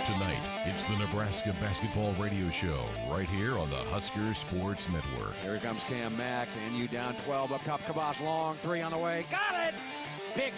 Tonight, it's the Nebraska Basketball Radio Show right here on the Husker Sports Network. Here comes Cam Mack, and you down 12 up top. Kavas, long three on the way. Got it! Big,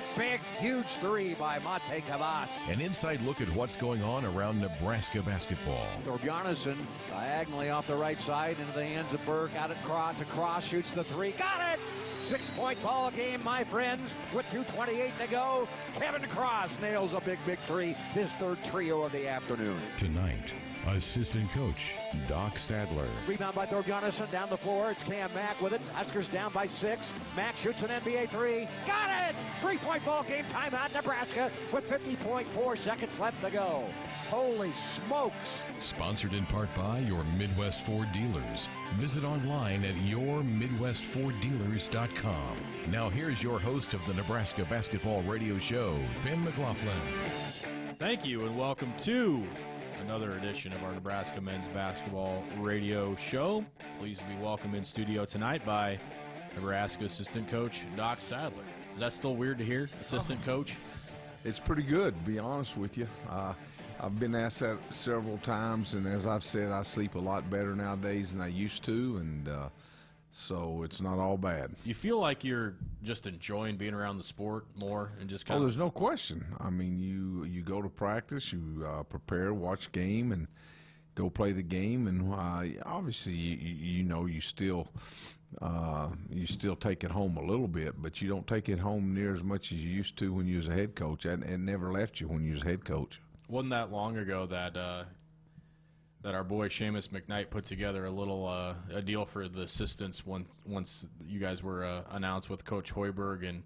huge three by Mate Kavas. An inside look at what's going on around Nebraska basketball. Thorbjarnarson diagonally off the right side into the hands of Berg. Out to Cross, shoots the three. Got it! 6-point ball game, my friends, with 2:28 to go. Kevin Cross nails a big three, his third trio of the afternoon. Tonight, assistant coach Doc Sadler. Rebound by Thorbjarnarson down the floor. It's Cam Mack with it. Huskers down by 6. Mack shoots an NBA three. Got it! 3-point ball game, timeout Nebraska with 50.4 seconds left to go. Holy smokes. Sponsored in part by your Midwest Ford dealers. Visit online at yourmidwestforddealers.com. Now here's your host of the Nebraska Basketball Radio Show, Ben McLaughlin. Thank you and welcome to another edition of our Nebraska Men's Basketball Radio Show. Pleased to be welcomed in studio tonight by Nebraska assistant coach Doc Sadler. Is that still weird to hear, assistant coach? It's pretty good, to be honest with you. I've been asked that several times, and as I've said, I sleep a lot better nowadays than I used to, and so it's not all bad. You feel like you're just enjoying being around the sport more and just kind of... Oh, there's no question. I mean, you go to practice, you prepare, watch game, and go play the game, and obviously you still take it home a little bit, but you don't take it home near as much as you used to when you was a head coach. It never left you when you was a head coach. Wasn't that long ago that our boy Seamus McKnight put together a little a deal for the assistants once you guys were announced with Coach Hoiberg, and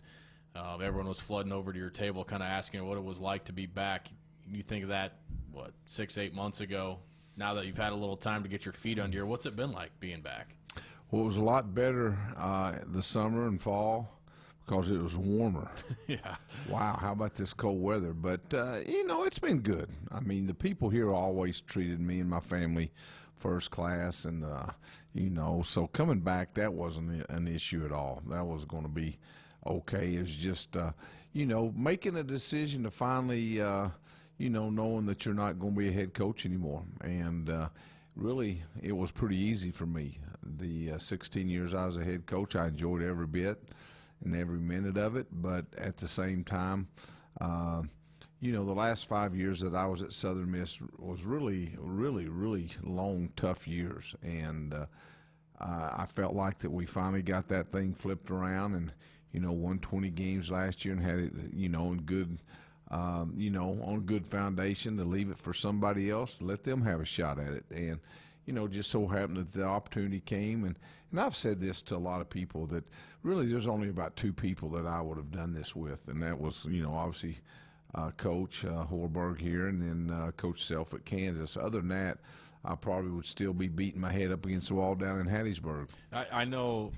everyone was flooding over to your table kind of asking what it was like to be back. You think of that, 6-8 months ago, now that you've had a little time to get your feet under you, what's it been like being back? Well, it was a lot better the summer and fall because it was warmer. Yeah. Wow, how about this cold weather? But, it's been good. I mean, the people here always treated me and my family first class, and, so coming back, that wasn't an issue at all. That was going to be okay. It was just, making a decision to finally, knowing that you're not going to be a head coach anymore. And really, it was pretty easy for me. The 16 years I was a head coach, I enjoyed every bit and every minute of it, but at the same time, the last 5 years that I was at Southern Miss was really long, tough years, and I felt like that we finally got that thing flipped around and, won 20 games last year and had it, in good, on good foundation to leave it for somebody else, to let them have a shot at it. And, just so happened that the opportunity came. And I've said this to a lot of people that really there's only about two people that I would have done this with. And that was, obviously Coach Hoiberg here and then Coach Self at Kansas. Other than that, I probably would still be beating my head up against the wall down in Hattiesburg. I know,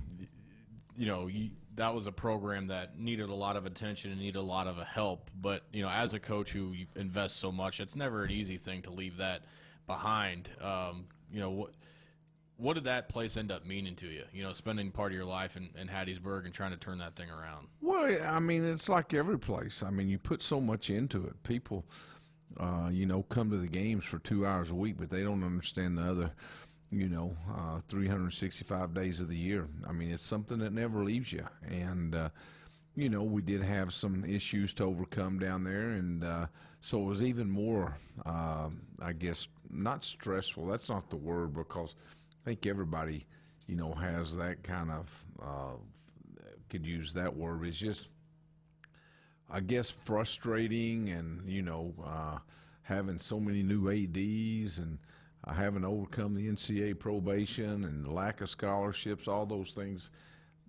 that was a program that needed a lot of attention and needed a lot of help. But, as a coach who invests so much, it's never an easy thing to leave that behind. What did that place end up meaning to you, spending part of your life in Hattiesburg and trying to turn that thing around? Well, I mean, it's like every place. I mean, you put so much into it. People, come to the games for 2 hours a week, but they don't understand the other 365 days of the year. I mean, it's something that never leaves you. And, we did have some issues to overcome down there. And so it was even more, I guess, not stressful. That's not the word, because I think everybody, has that kind of, could use that word. It's just, I guess, frustrating and, having so many new ADs and having to overcome the NCAA probation and the lack of scholarships, all those things,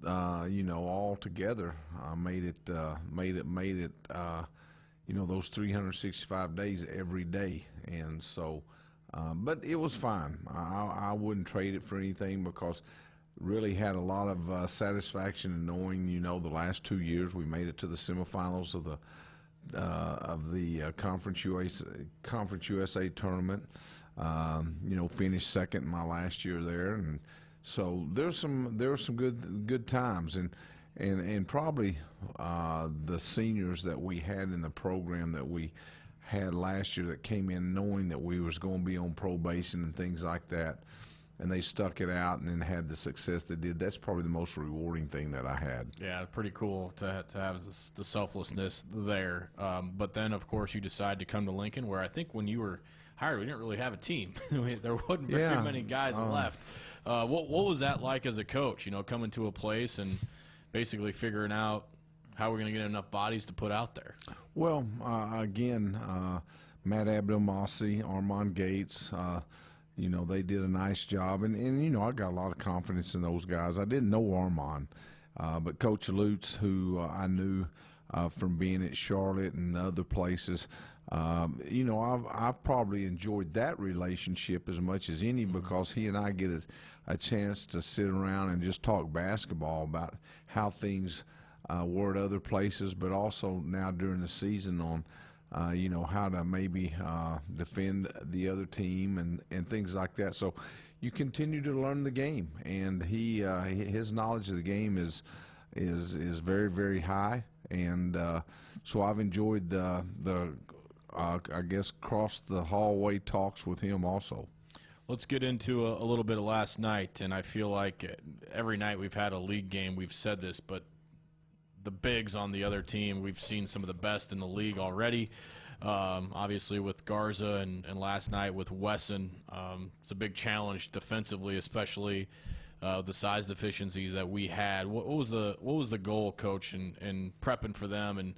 all together made it, those 365 days every day. And so, but it was fine. I wouldn't trade it for anything, because really had a lot of satisfaction in knowing, the last 2 years we made it to the semifinals of the Conference USA tournament. Finished second in my last year there, and so there were some good times, and probably the seniors that we had in the program that we had last year that came in knowing that we was going to be on probation and things like that, and they stuck it out and then had the success they did. That's probably the most rewarding thing that I had. Yeah, pretty cool to have the selflessness there. But then, of course, you decide to come to Lincoln, where I think when you were hired, we didn't really have a team. There wasn't very many guys left. What was that like as a coach, coming to a place and basically figuring out how we're going to get enough bodies to put out there? Well, again, Matt Abdelmassi, Armand Gates, they did a nice job. And I got a lot of confidence in those guys. I didn't know Armand, but Coach Lutz, who I knew from being at Charlotte and other places, I've probably enjoyed that relationship as much as any, because he and I get a chance to sit around and just talk basketball about how things were at other places, but also now during the season on how to maybe defend the other team and things like that. So you continue to learn the game, and his knowledge of the game is very, very high, and so I've enjoyed the I guess cross the hallway talks with him also. Let's get into a little bit of last night, and I feel like every night we've had a league game, we've said this, but the bigs on the other team, we've seen some of the best in the league already. Obviously with Garza and last night with Wesson, it's a big challenge defensively, especially the size deficiencies that we had. What was the goal, Coach, in prepping for them and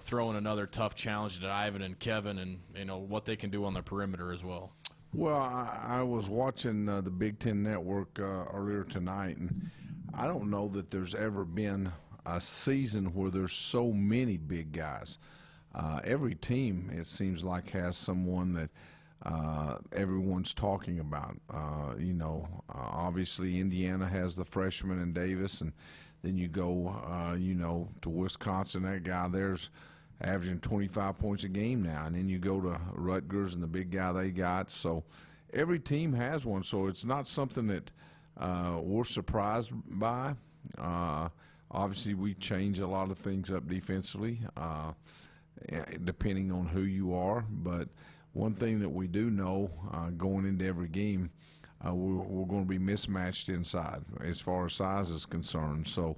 throwing another tough challenge to Ivan and Kevin, and what they can do on the perimeter as well? Well, I was watching the Big Ten Network earlier tonight, and I don't know that there's ever been a season where there's so many big guys. Every team, it seems like, has someone that everyone's talking about. Obviously Indiana has the freshman in Davis, and then you go, to Wisconsin. That guy there's averaging 25 points a game now. And then you go to Rutgers and the big guy they got. So every team has one. So it's not something that we're surprised by. Obviously, we change a lot of things up defensively, depending on who you are. But one thing that we do know going into every game, we're going to be mismatched inside as far as size is concerned. So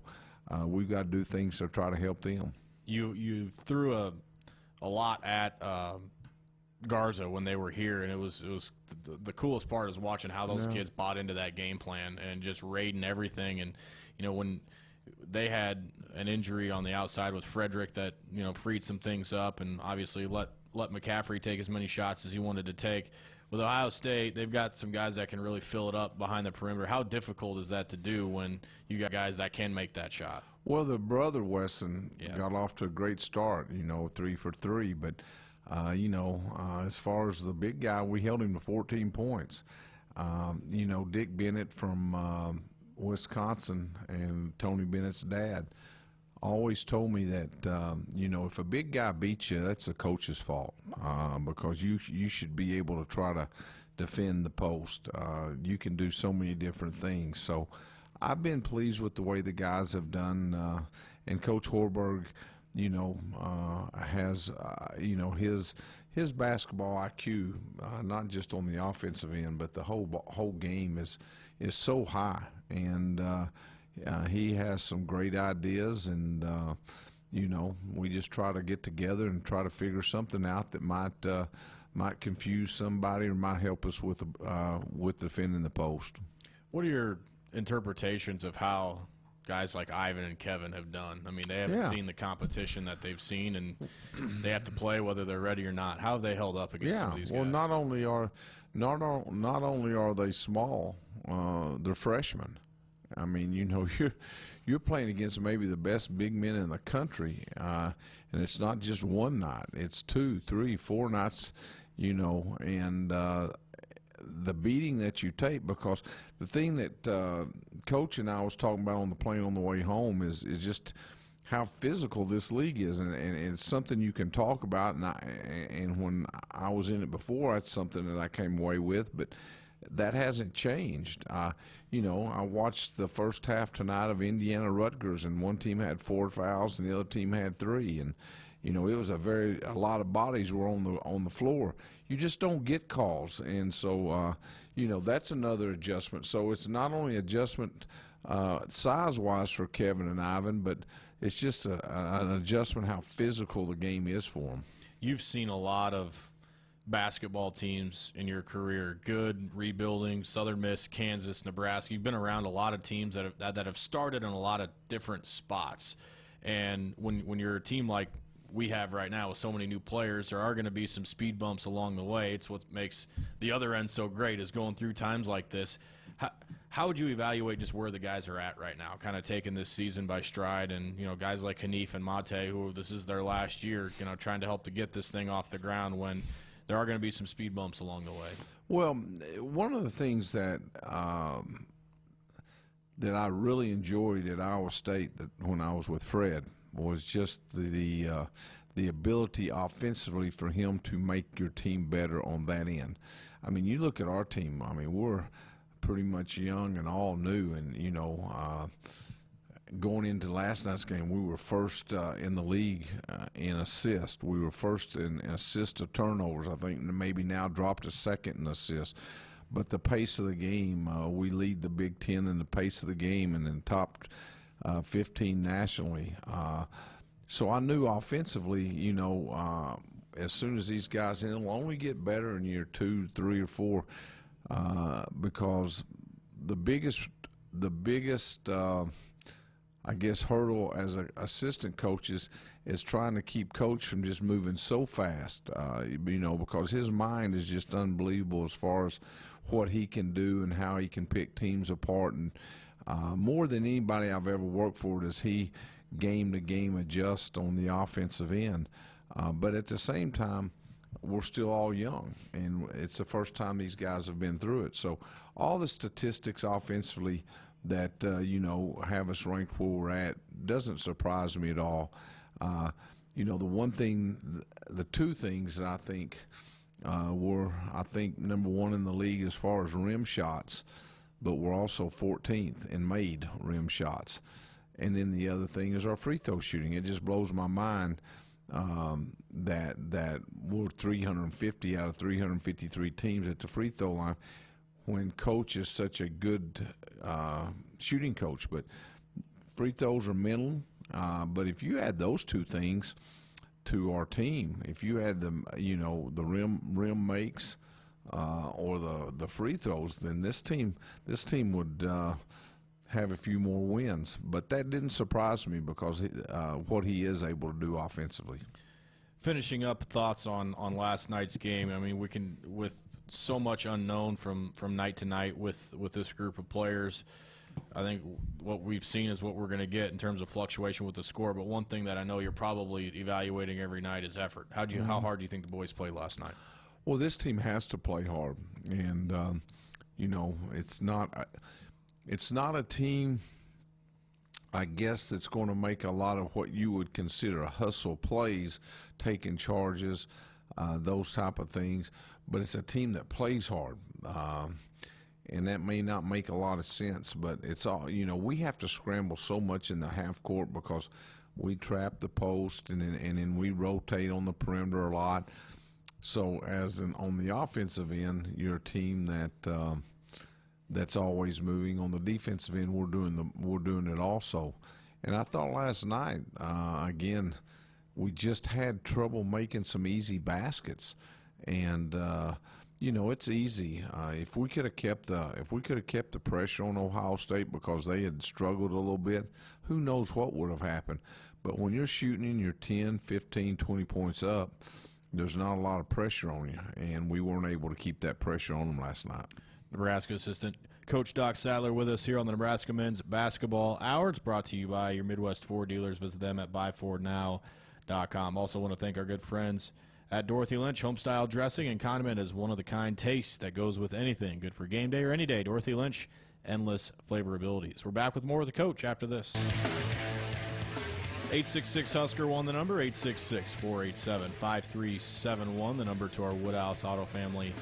we've got to do things to try to help them. You threw a lot at Garza when they were here, and it was the coolest part is watching how those kids bought into that game plan and just raiding everything. And when they had an injury on the outside with Frederick that freed some things up, and obviously let McCaffrey take as many shots as he wanted to take. With Ohio State, they've got some guys that can really fill it up behind the perimeter. How difficult is that to do when you got guys that can make that shot? Well, the brother Wesson got off to a great start, 3 for 3. But, as far as the big guy, we held him to 14 points. Dick Bennett from Wisconsin and Tony Bennett's dad always told me that, if a big guy beats you, that's the coach's fault, because you should be able to try to defend the post. You can do so many different things. So I've been pleased with the way the guys have done, and Coach Hoiberg, has, his basketball IQ, not just on the offensive end, but the whole game is so high, and he has some great ideas, and we just try to get together and try to figure something out that might confuse somebody or might help us with defending the post. What are your interpretations of how guys like Ivan and Kevin have done? I mean, they haven't seen the competition that they've seen, and they have to play whether they're ready or not. How have they held up against some of these guys? Well, not only are they small, they're freshmen. I mean, you're playing against maybe the best big men in the country, and it's not just one night; it's 2, 3, 4 nights, and the beating that you take. Because the thing that Coach and I was talking about on the plane on the way home is just how physical this league is, and it's something you can talk about. And when I was in it before, that's something that I came away with, but that hasn't changed. I watched the first half tonight of Indiana Rutgers, and one team had 4 fouls and the other team had 3. And, You know, it was a lot of bodies were on the floor. You just don't get calls, and so you know, that's another adjustment. So it's not only adjustment size-wise for Kevin and Ivan, but it's just an adjustment how physical the game is for them. You've seen a lot of basketball teams in your career, good, rebuilding, Southern Miss, Kansas, Nebraska. You've been around a lot of teams that have started in a lot of different spots. And when you're a team like we have right now with so many new players, there are going to be some speed bumps along the way. It's what makes the other end so great, is going through times like this. How would you evaluate just where the guys are at right now, kind of taking this season by stride, and, you know, guys like Hanif and Mate, who this is their last year, you know, trying to help to get this thing off the ground when there are going to be some speed bumps along the way? Well, one of the things that that I really enjoyed at Iowa State when I was with Fred was just the ability offensively for him to make your team better on that end. I mean, you look at our team. I mean, we're pretty much young and all new, and you know, going into last night's game, we were first in the league in assist. We were first in assist to turnovers. I think maybe now dropped to second in assist. But the pace of the game, we lead the Big Ten in the pace of the game, and then top 15 nationally. So I knew offensively, you know, as soon as these guys in, will only get better in year 2, 3, or 4, because the biggest I guess hurdle as an assistant coaches is trying to keep coach from just moving so fast, you know, because his mind is just unbelievable as far as what he can do and how he can pick teams apart. And more than anybody I've ever worked for does he game to game adjust on the offensive end. But at the same time, we're still all young, and it's the first time these guys have been through it. So all the statistics offensively that, you know, have us ranked where we're at doesn't surprise me at all. You know, the two things that I think were, number one in the league as far as rim shots, but we're also 14th in made rim shots. And then the other thing is our free throw shooting. It just blows my mind that we're 350 out of 353 teams at the free throw line, when coach is such a good shooting coach. But free throws are mental. But if you add those two things to our team, if you add the, you know, the rim makes or the free throws, then this team would have a few more wins. But that didn't surprise me because what he is able to do offensively. Finishing up, thoughts on last night's game. I mean, we can, with so much unknown from night to night with this group of players, I think what we've seen is what we're going to get in terms of fluctuation with the score. But one thing that I know you're probably evaluating every night is effort. How hard do you think the boys played last night? Well, this team has to play hard, and you know, it's not a team, I guess, that's going to make a lot of what you would consider hustle plays, taking charges, those type of things. But it's a team that plays hard, and that may not make a lot of sense. But it's all, you know, we have to scramble so much in the half court because we trap the post and then we rotate on the perimeter a lot. So on the offensive end, you're a team that's always moving. On the defensive end, we're doing it also. And I thought last night, again, we just had trouble making some easy baskets. And you know, it's easy. If we could have kept the pressure on Ohio State because they had struggled a little bit, who knows what would have happened. But when you're shooting in your 10, 15, 20 points up, there's not a lot of pressure on you, and we weren't able to keep that pressure on them last night. Nebraska assistant Coach Doc Sadler with us here on the Nebraska Men's Basketball Hour. It's brought to you by your Midwest Ford dealers. Visit them at buyfordnow.com. Also want to thank our good friends at Dorothy Lynch. Homestyle dressing and condiment is one-of-the-kind taste that goes with anything. Good for game day or any day. Dorothy Lynch, endless flavor abilities. We're back with more of the coach after this. 866-HUSKER won the number, 866-487-5371, the number to our Woodhouse Auto Family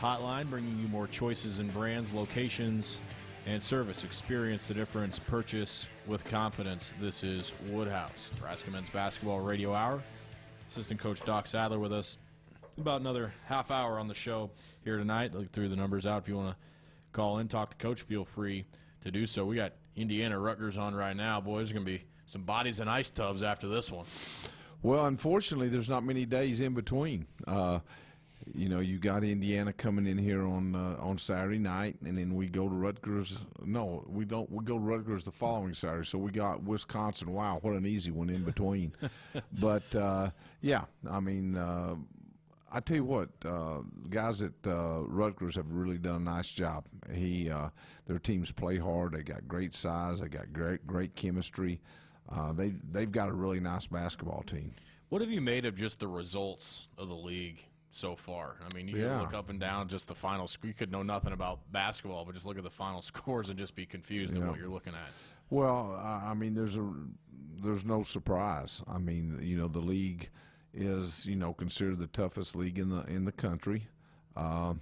hotline, bringing you more choices in brands, locations, and service. Experience the difference. Purchase with confidence. This is Woodhouse. Nebraska Men's Basketball Radio Hour. Assistant Coach Doc Sadler with us. About another half hour on the show here tonight. Look through the numbers out. If you want to call in, talk to Coach, feel free to do so. We got Indiana Rutgers on right now. Boy, there's going to be some bodies in ice tubs after this one. Well, unfortunately, there's not many days in between. You got Indiana coming in here on Saturday night, and then we go to Rutgers. No, we don't. We go to Rutgers the following Saturday. So we got Wisconsin. Wow, what an easy one in between. But yeah, I mean, I tell you what, guys at Rutgers have really done a nice job. Their teams play hard. They got great size. They got great chemistry. They've got a really nice basketball team. What have you made of just the results of the league so far? I mean, you can look up and down just the final score. You could know nothing about basketball, but just look at the final scores and just be confused at what you're looking at. Well, I mean, there's no surprise. I mean, the league is considered the toughest league in the country, and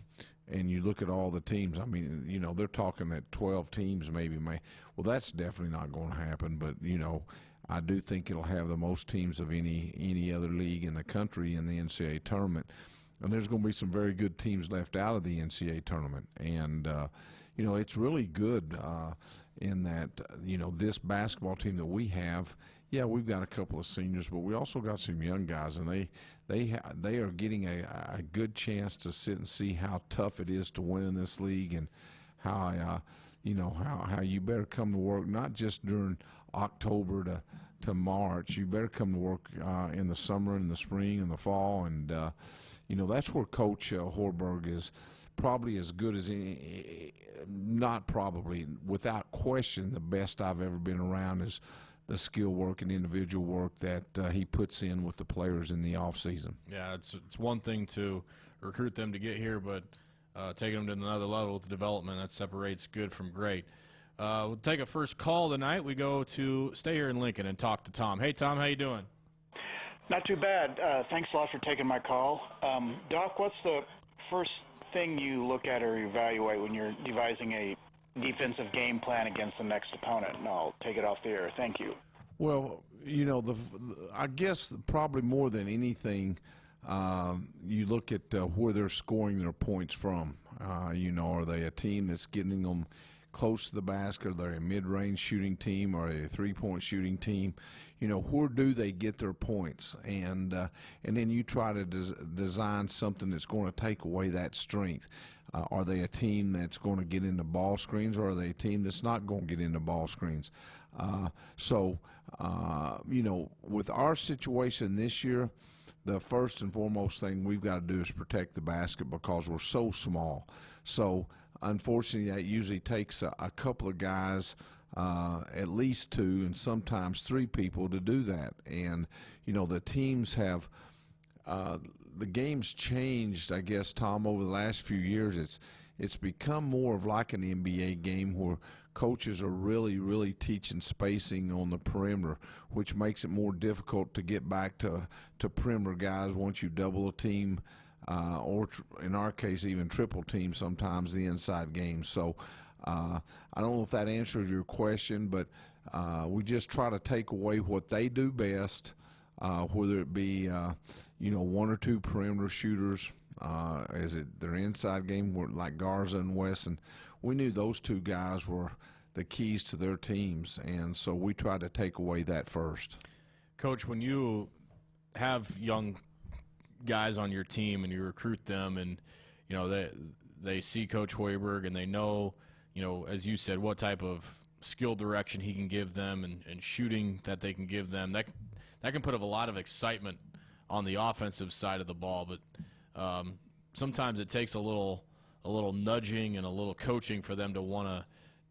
you look at all the teams. I mean, they're talking at 12 teams maybe. Well, that's definitely not going to happen. But I do think it'll have the most teams of any other league in the country in the NCAA tournament. And there's going to be some very good teams left out of the NCAA tournament. And, it's really good in that, this basketball team that we have, we've got a couple of seniors, but we also got some young guys, and they are getting a good chance to sit and see how tough it is to win in this league, and how you better come to work, not just during October to March. You better come to work in the summer and the spring and the fall, and that's where Coach Hoiberg is probably as good as any, not probably, without question, the best I've ever been around is the skill work and individual work that he puts in with the players in the off season. Yeah, it's one thing to recruit them to get here, but taking them to another level with development, that separates good from great. We'll take a first call tonight. We go to stay here in Lincoln and talk to Tom. Hey, Tom, how you doing? Not too bad. Thanks a lot for taking my call. Doc, what's the first thing you look at or evaluate when you're devising a defensive game plan against the next opponent? And I'll take it off the air. Thank you. Well, I guess probably more than anything, you look at where they're scoring their points from. Are they a team that's getting them close to the basket? Are they a mid-range shooting team? Are they a three-point shooting team? Where do they get their points? And then you try to design something that's going to take away that strength. Are they a team that's going to get into ball screens, or are they a team that's not going to get into ball screens? With our situation this year, the first and foremost thing we've got to do is protect the basket, because we're so small. So unfortunately, that usually takes a couple of guys, at least two and sometimes three people, to do that. And the teams have the game's changed, I guess, Tom, over the last few years. It's become more of like an NBA game, where coaches are really teaching spacing on the perimeter, which makes it more difficult to get back to perimeter guys once you double a team, or in our case even triple team sometimes the inside game. So I don't know if that answers your question, but we just try to take away what they do best, whether it be one or two perimeter shooters, their inside game, like Garza and Wesson. We knew those two guys were the keys to their teams, and so we tried to take away that first. Coach, when you have young guys on your team and you recruit them, and they see Coach Hoiberg and they know, as you said, what type of skill direction he can give them and shooting that they can give them, that can put up a lot of excitement on the offensive side of the ball. But sometimes it takes a little nudging and a little coaching for them to want to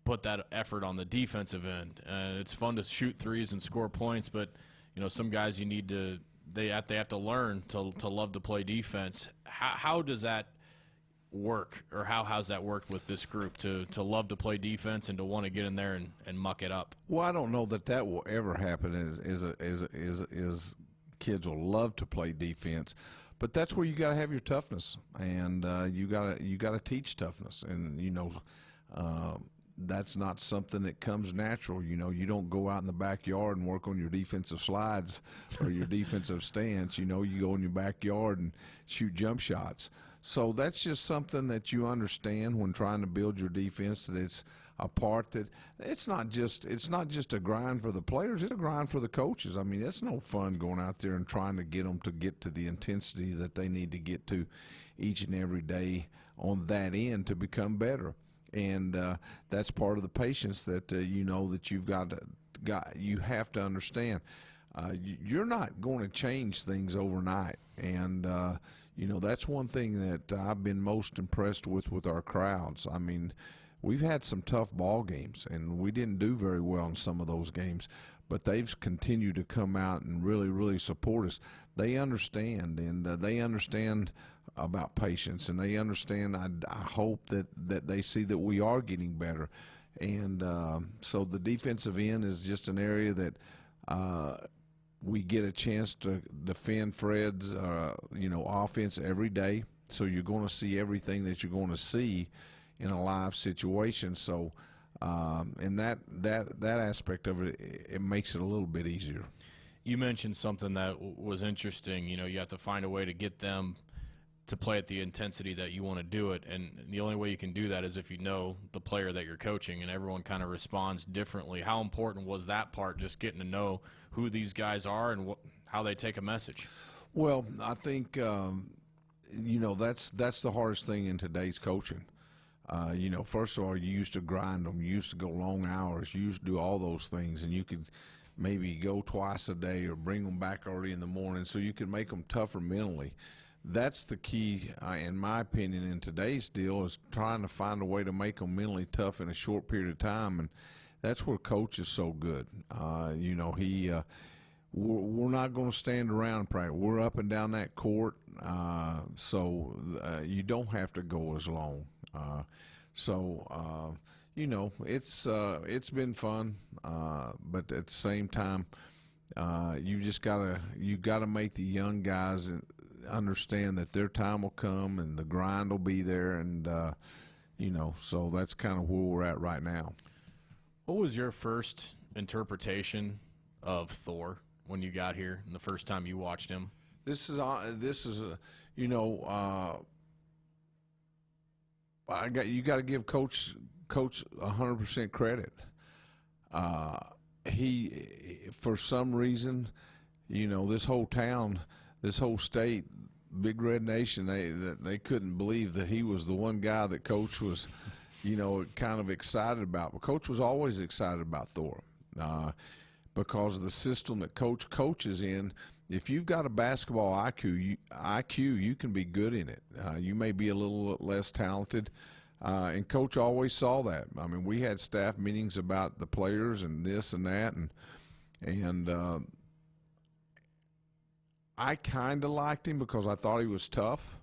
put that effort on the defensive end. It's fun to shoot threes and score points, but some guys they have to learn to love to play defense. How does that work, or how has that worked with this group to love to play defense and to want to get in there and muck it up? Well, I don't know that will ever happen. Is kids will love to play defense, but that's where you got to have your toughness, and you got to teach toughness, and that's not something that comes natural. You know, you don't go out in the backyard and work on your defensive slides or your defensive stance. You know, you go in your backyard and shoot jump shots. So that's just something that you understand when trying to build your defense, that it's a part that it's not just a grind for the players, it's a grind for the coaches. I mean, it's no fun going out there and trying to get them to get to the intensity that they need to get to each and every day on that end to become better. And that's part of the patience that you know that you've you have to understand. You're not going to change things overnight, and you know, that's one thing that I've been most impressed with our crowds. I mean, we've had some tough ball games, and we didn't do very well in some of those games, but they've continued to come out and really support us. They understand, and they understand about patience, and they understand. I hope that they see that we are getting better, and so the defensive end is just an area that we get a chance to defend Fred's offense every day. So you're going to see everything that you're going to see in a live situation. So and that aspect of it makes it a little bit easier. You mentioned something that was interesting. You know, you have to find a way to get them to play at the intensity that you want to do it, and the only way you can do that is if you know the player that you're coaching, and everyone kind of responds differently. How important was that part, just getting to know who these guys are and how they take a message? Well, I think that's the hardest thing in today's coaching. First of all, you used to grind them, you used to go long hours, you used to do all those things, and you could maybe go twice a day or bring them back early in the morning so you could make them tougher mentally. That's the key, in my opinion, in today's deal, is trying to find a way to make them mentally tough in a short period of time, and that's where Coach is so good. We're not going to stand around and practice. We're up and down that court, so you don't have to go as long. It's been fun, but at the same time, you gotta make the young guys understand that their time will come and the grind will be there, and so that's kind of where we're at right now. What was your first interpretation of Thor when you got here and the first time you watched him? You got to give Coach 100% credit. He, for some reason, this whole town, this whole state, Big Red Nation, they couldn't believe that he was the one guy that Coach was, kind of excited about. But Coach was always excited about Thor because of the system that Coach coaches in. If you've got a basketball IQ, you can be good in it. You may be a little less talented, and Coach always saw that. I mean, we had staff meetings about the players and this and that, and I kind of liked him because I thought he was tough.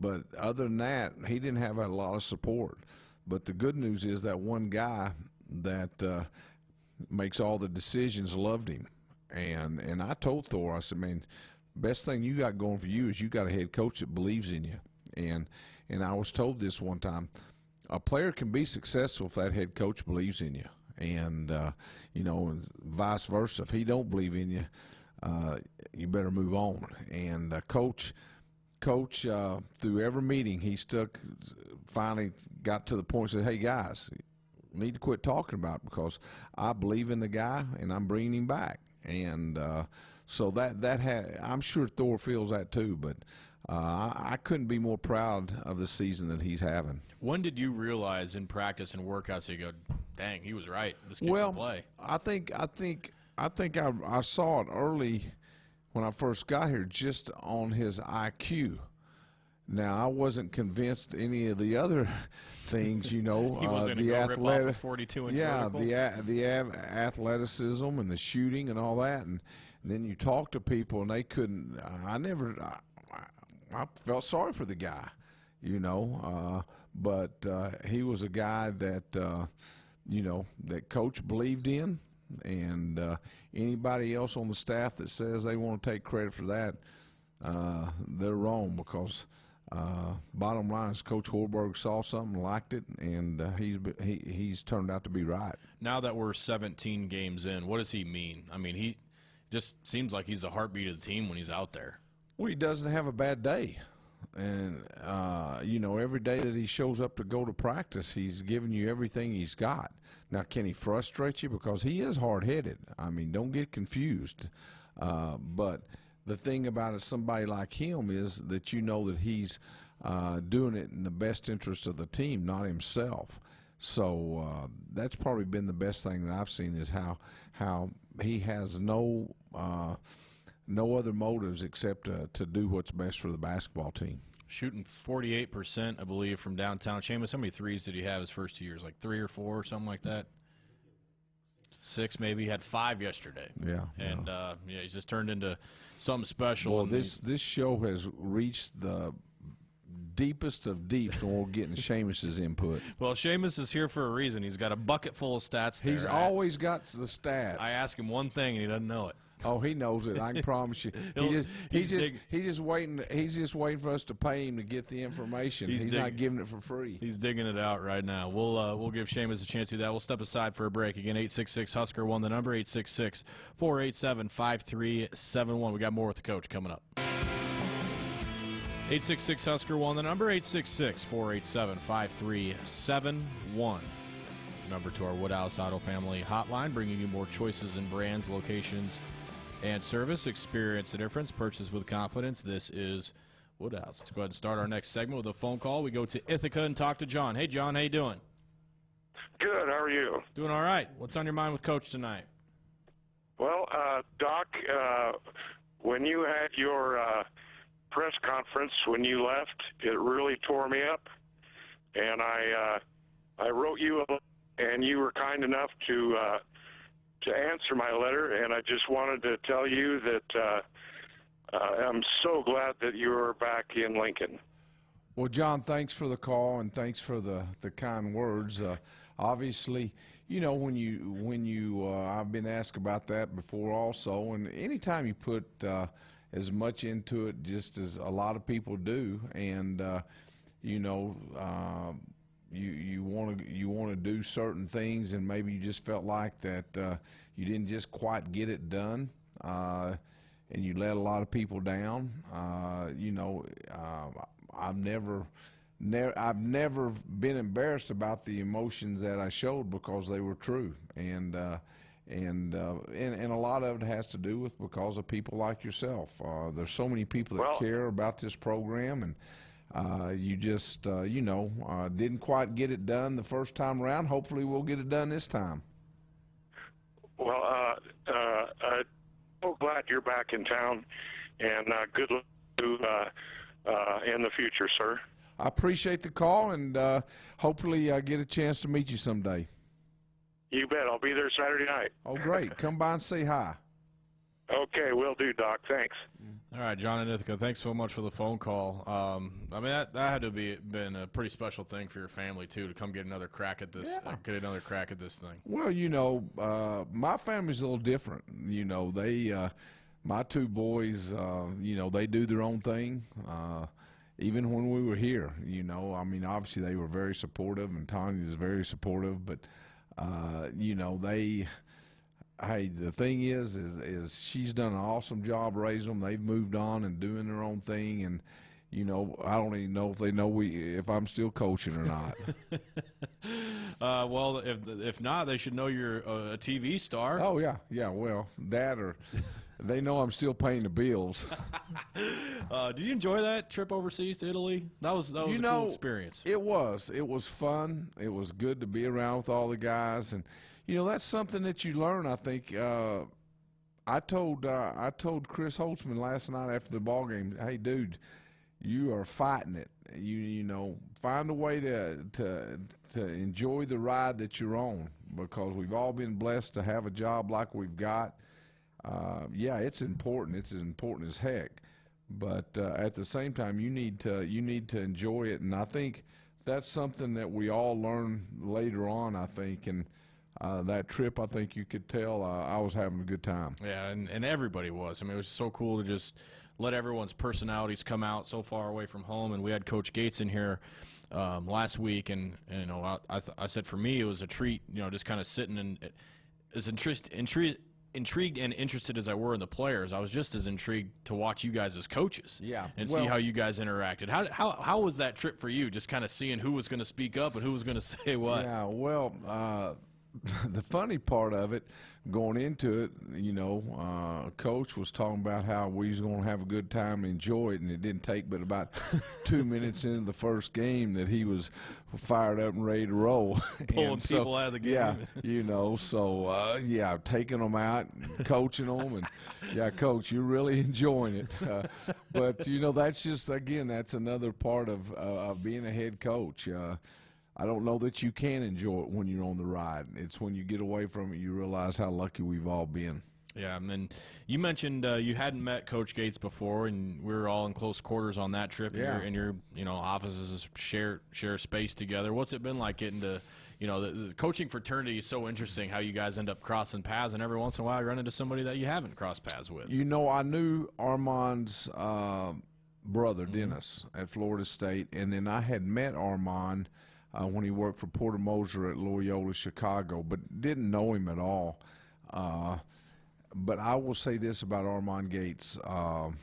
But other than that, he didn't have a lot of support. But the good news is that one guy that makes all the decisions loved him. And I told Thor, I said, man, best thing you got going for you is you got a head coach that believes in you. And I was told this one time, a player can be successful if that head coach believes in you. And, vice versa. If he don't believe in you, you better move on. And Coach, through every meeting, he finally got to the point and said, hey, guys, we need to quit talking about it because I believe in the guy and I'm bringing him back. And so I'm sure Thor feels that too, but I couldn't be more proud of the season that he's having. When did you realize in practice and workouts you go, dang, he was right, this kid can play? I think I saw it early when I first got here, just on his IQ. Now, I wasn't convinced any of the other things, he wasn't the go rip off a 42-inch vertical. the athleticism and the shooting and all that, and then you talk to people and they couldn't. I felt sorry for the guy, but he was a guy that that Coach believed in, and anybody else on the staff that says they want to take credit for that, they're wrong, because bottom line is Coach Hoiberg saw something, liked it, and he's turned out to be right. Now that we're 17 games in, what does he mean? I mean, he just seems like he's the heartbeat of the team when he's out there. Well, he doesn't have a bad day. And, every day that he shows up to go to practice, he's giving you everything he's got. Now, can he frustrate you? Because he is hard-headed. I mean, don't get confused. But the thing about it, somebody like him is that you know that he's doing it in the best interest of the team, not himself. So that's probably been the best thing that I've seen is how he has no other motives except to do what's best for the basketball team. Shooting 48%, I believe, from downtown. Seamus, how many threes did he have his first 2 years? Like 3 or 4 or something like that? 6 maybe. He had 5 yesterday. Yeah. And, he's just turned into something special. Well, this show has reached the deepest of deeps when we're getting Seamus's input. Well, Seamus is here for a reason. He's got a bucket full of stats there. He's always got the stats. I ask him one thing, and he doesn't know it. Oh, he knows it. I can promise you. He's just waiting. He's just waiting for us to pay him to get the information. He's not giving it for free. He's digging it out right now. We'll give Seamus a chance to do that. We'll step aside for a break. Again, 866 Husker won the number 866-487-5371. We got more with the coach coming up. 866 Husker won the number 866-487-5371. Number to our Woodhouse Auto Family hotline, bringing you more choices in brands, locations, and service. Experience the difference. Purchase with confidence. This is Woodhouse. Let's go ahead and start our next segment with a phone call. We go to Ithaca and talk to John. Hey, John, how you doing? Good. How are you? Doing all right. What's on your mind with Coach tonight? Well, Doc, when you had your press conference when you left, it really tore me up, and I wrote you and you were kind enough to answer my letter, and I just wanted to tell you that I'm so glad that you're back in Lincoln. Well, John, thanks for the call and thanks for the kind words. Obviously, when you I've been asked about that before also, and anytime you put as much into it, just as a lot of people do, and you want to do certain things, and maybe you just felt like that you didn't just quite get it done, and you let a lot of people down. I've never been embarrassed about the emotions that I showed because they were true, and a lot of it has to do with because of people like yourself. There's so many people that care about this program, and you just didn't quite get it done the first time around. Hopefully we'll get it done this time. Well, I'm so glad you're back in town, and good luck to you in the future, sir. I appreciate the call, and hopefully I get a chance to meet you someday. You bet. I'll be there Saturday night. Oh, great. Come by and say hi. Okay, will do, Doc. Thanks. All right, John and Ithaca, thanks so much for the phone call. That had to been a pretty special thing for your family too, to come get another crack at this. Yeah. Get another crack at this thing. Well, my family's a little different. My two boys, they do their own thing. Even when we were here, obviously they were very supportive, and Tanya is very supportive. But hey, the thing is she's done an awesome job raising them. They've moved on and doing their own thing, and I don't even know if they know if I'm still coaching or not. Well, if not, they should know you're a TV star. Oh yeah. Well, that or they know I'm still paying the bills. Did you enjoy that trip overseas to Italy? That was a cool experience. It was fun. It was good to be around with all the guys, and that's something that you learn. I think I told Chris Holtzman last night after the ball game, hey dude, you are fighting it. You find a way to enjoy the ride that you're on, because we've all been blessed to have a job like we've got. It's important. It's as important as heck. But at the same time, you need to enjoy it, and I think that's something that we all learn later on. I think, and that trip, I think you could tell I was having a good time. Yeah, and everybody was. I mean, it was so cool to just let everyone's personalities come out so far away from home. And we had Coach Gates in here last week, and you know, I said for me it was a treat, you know, just kind of sitting and as intrigued and interested as I were in the players, I was just as intrigued to watch you guys as coaches, and see how you guys interacted. How was that trip for you? Just kind of seeing who was going to speak up and who was going to say what. Yeah, well, the funny part of it, going into it, you know, Coach was talking about how we was going to have a good time and enjoy it, and it didn't take but about 2 minutes into the first game that he was fired up and ready to roll. Pulling people out of the game. Yeah, you know, so, yeah, taking them out and coaching them. And, yeah, Coach, you're really enjoying it. But, you know, that's just, again, that's another part of being a head coach. I don't know that you can enjoy it when you're on the ride. It's when you get away from it you realize how lucky we've all been. Yeah, and then you mentioned you hadn't met Coach Gates before, and we were all in close quarters on that trip. Yeah. And your you know, offices share space together. What's it been like getting to, you know, the coaching fraternity is so interesting, how you guys end up crossing paths, and every once in a while you run into somebody that you haven't crossed paths with. You know, I knew Armand's brother, Dennis, at Florida State, and then I had met Armand when he worked for Porter Moser at Loyola Chicago, but didn't know him at all. But I will say this about Armand Gates. And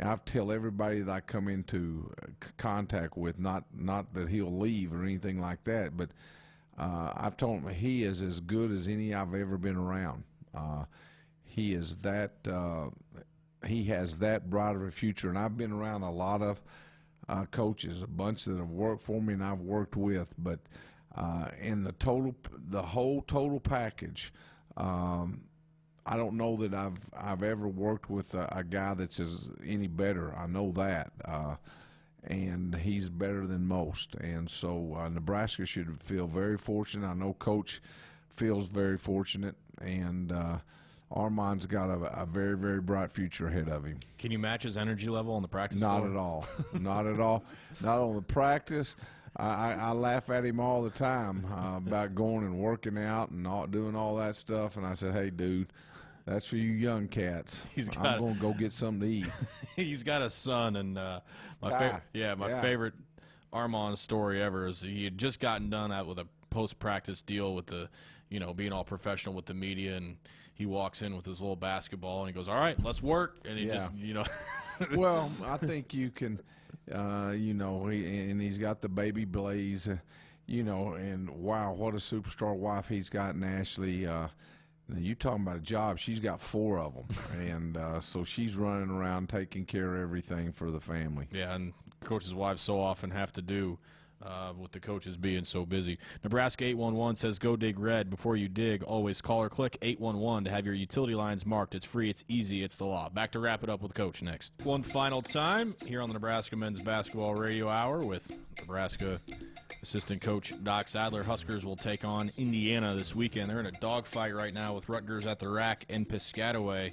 I tell everybody that I come into contact with, not that he'll leave or anything like that, but I've told him he is as good as any I've ever been around. He is that he has that bright of a future, and I've been around a lot of coaches, a bunch that have worked for me and I've worked with, but in the whole total package, I don't know that I've ever worked with a guy that's any better. I know that, and he's better than most. And so Nebraska should feel very fortunate. I know Coach feels very fortunate, and Armand's got a very, very bright future ahead of him. Can you match his energy level on the practice Not floor? at all. Not at all. Not on the practice. I laugh at him all the time about going and working out and doing all that stuff. And I said, hey, dude, that's for you young cats. I'm going to go get something to eat. He's got a son, and my favorite Armand story ever is he had just gotten done out with a post-practice deal with the, you know, being all professional with the media, and he walks in with his little basketball and he goes, all right, let's work. And he just, you know. Well, I think you can, you know, he's got the baby Blaze, you know, and wow, what a superstar wife he's got in Ashley. You talking about a job, she's got 4 of them. And so she's running around taking care of everything for the family. Yeah, and coaches' wives so often have to do with the coaches being so busy. Nebraska 811 says, go dig red. Before you dig, always call or click 811 to have your utility lines marked. It's free, it's easy, it's the law. Back to wrap it up with Coach next. One final time here on the Nebraska Men's Basketball Radio Hour with Nebraska assistant coach Doc Sadler. Huskers will take on Indiana this weekend. They're in a dogfight right now with Rutgers at the rack and Piscataway.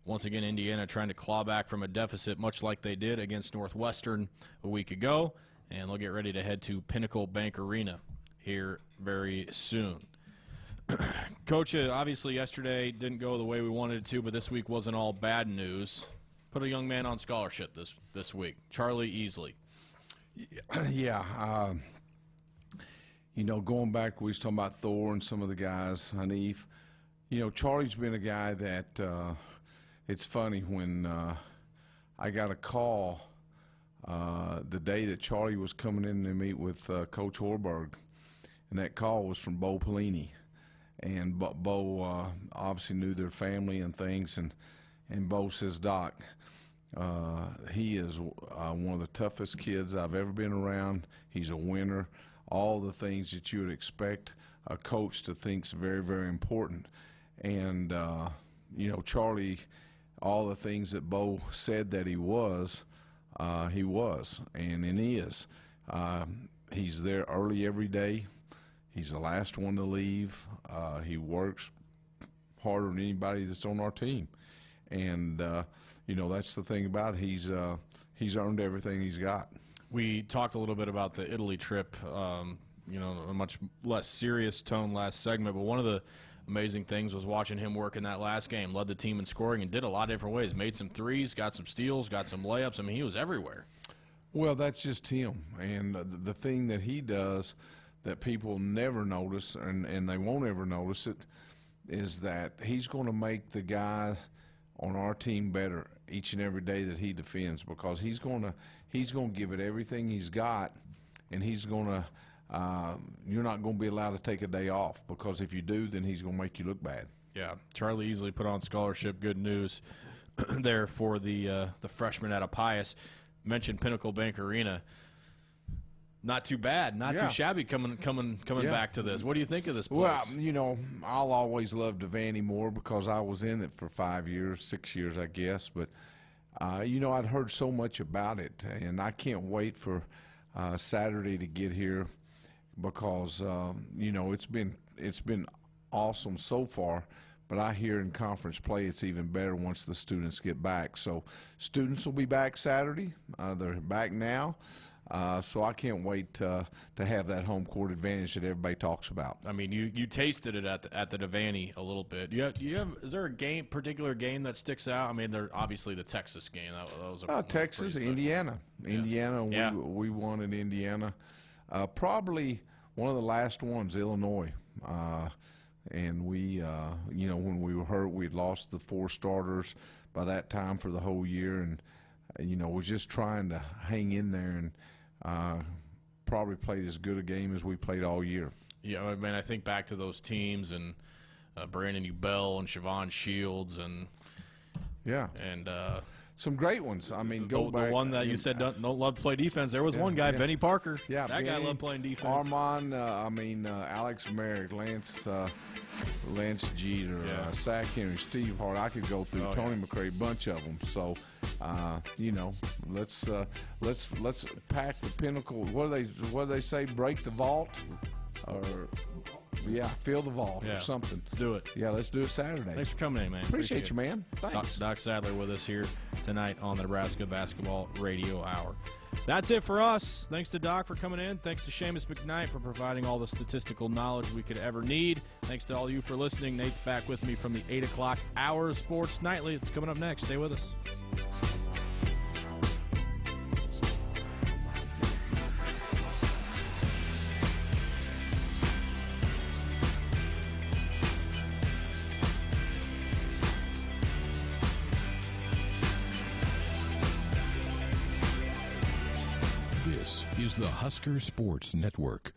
Once again, Indiana trying to claw back from a deficit, much like they did against Northwestern a week ago. And they'll get ready to head to Pinnacle Bank Arena here very soon. Coach, obviously yesterday didn't go the way we wanted it to, but this week wasn't all bad news. Put a young man on scholarship this week, Charlie Easley. Yeah. You know, going back, we was talking about Thor and some of the guys, Hanif. You know, Charlie's been a guy that it's funny when I got a call the day that Charlie was coming in to meet with Coach Horberg, and that call was from Bo Pelini. And Bo obviously knew their family and things, and Bo says, Doc, he is one of the toughest kids I've ever been around. He's a winner. All the things that you would expect a coach to think is very, very important. And, you know, Charlie, all the things that Bo said that he was, and he is. He's there early every day. He's the last one to leave. He works harder than anybody that's on our team. And, you know, that's the thing about it. He's earned everything he's got. We talked a little bit about the Italy trip, you know, a much less serious tone last segment, but one of the amazing things was watching him work in that last game. Led the team in scoring and did a lot of different ways. Made some threes, got some steals, got some layups. I mean, he was everywhere. Well, that's just him. And the thing that he does that people never notice, and they won't ever notice it, is that he's going to make the guy on our team better each and every day that he defends, because he's going to give it everything he's got, and he's going to you're not going to be allowed to take a day off, because if you do, then he's going to make you look bad. Yeah, Charlie easily put on scholarship. Good news there for the freshman out of Pius. Mentioned Pinnacle Bank Arena. Not too bad, not too shabby coming back to this. What do you think of this place? Well, you know, I'll always love Devaney more because I was in it for 5 years, 6 years, I guess. But, you know, I'd heard so much about it, and I can't wait for Saturday to get here because, you know, it's been awesome so far. But I hear in conference play it's even better once the students get back. So students will be back Saturday. They're back now. So I can't wait to have that home court advantage that everybody talks about. I mean, you tasted it at the Devaney a little bit. Is there a particular game that sticks out? I mean, obviously the Texas game. That was Texas, Indiana. Yeah. Indiana, we won in Indiana. Probably one of the last ones, Illinois. And we, you know, when we were hurt, we'd lost the 4 starters by that time for the whole year, and you know, was just trying to hang in there and probably played as good a game as we played all year. Yeah, I mean, I think back to those teams and Brandon Ubell and Siobhan Shields and some great ones. I mean, the one that you said don't love to play defense. There was one guy, Benny Parker. Yeah, that guy loved playing defense. Armand, Alex Merrick, Lance Jeter, Sack Henry, Steve Hart. I could go through Tony McCray, bunch of them. So, you know, let's pack the Pinnacle. What do they say? Break the vault, or fill the vault or something. Let's do it. Yeah, let's do it Saturday. Thanks for coming in, man. Appreciate you, man. Thanks. Doc Sadler with us here tonight on the Nebraska Basketball Radio Hour. That's it for us. Thanks to Doc for coming in. Thanks to Seamus McKnight for providing all the statistical knowledge we could ever need. Thanks to all you for listening. Nate's back with me from the 8 o'clock hour of Sports Nightly. It's coming up next. Stay with us. This is the Husker Sports Network.